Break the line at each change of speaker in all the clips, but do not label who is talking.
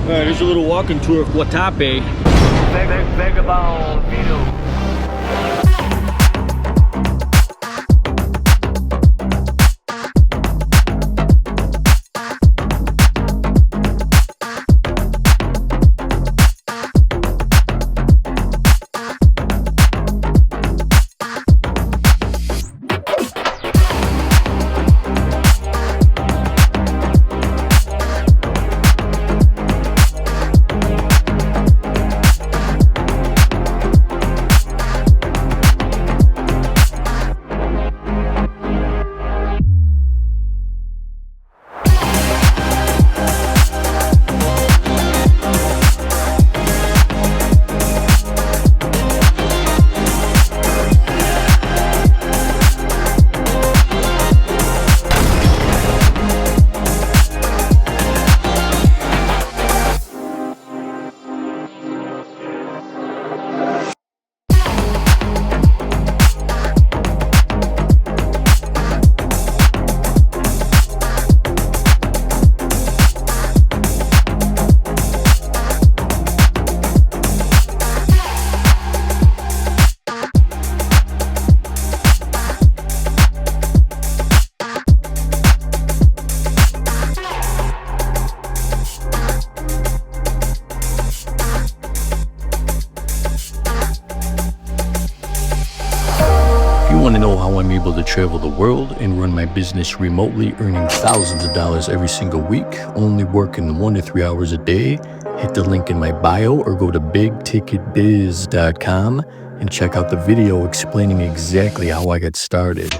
Alright, here's a little walking tour of Guatapé.
VagaBondVito.
If you want to know how I'm able to travel the world and run my business remotely, earning thousands of dollars every single week, only working 1 to 3 hours a day, hit the link in my bio or go to bigticketbiz.com and check out the video explaining exactly how I got started.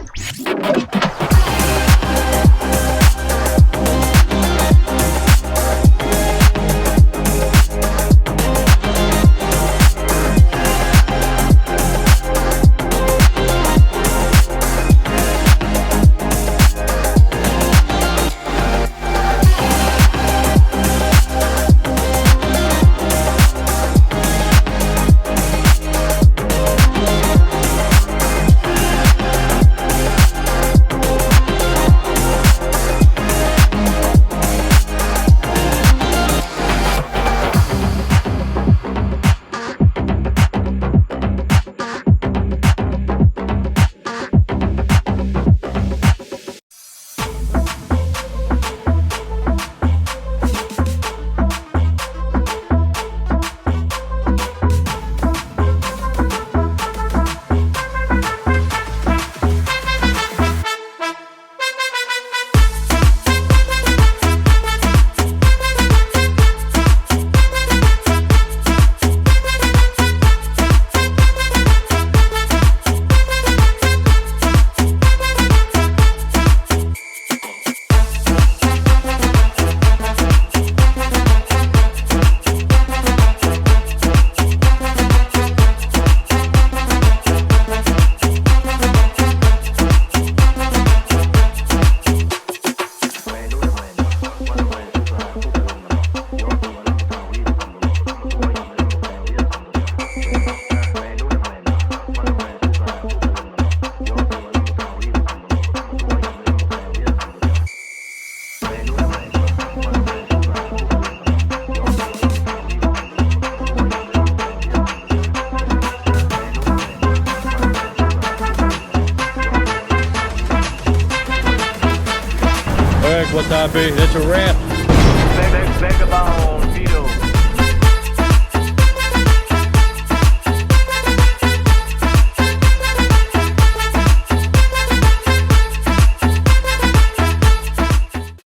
Guatapé, that's a wrap.
Vagabond.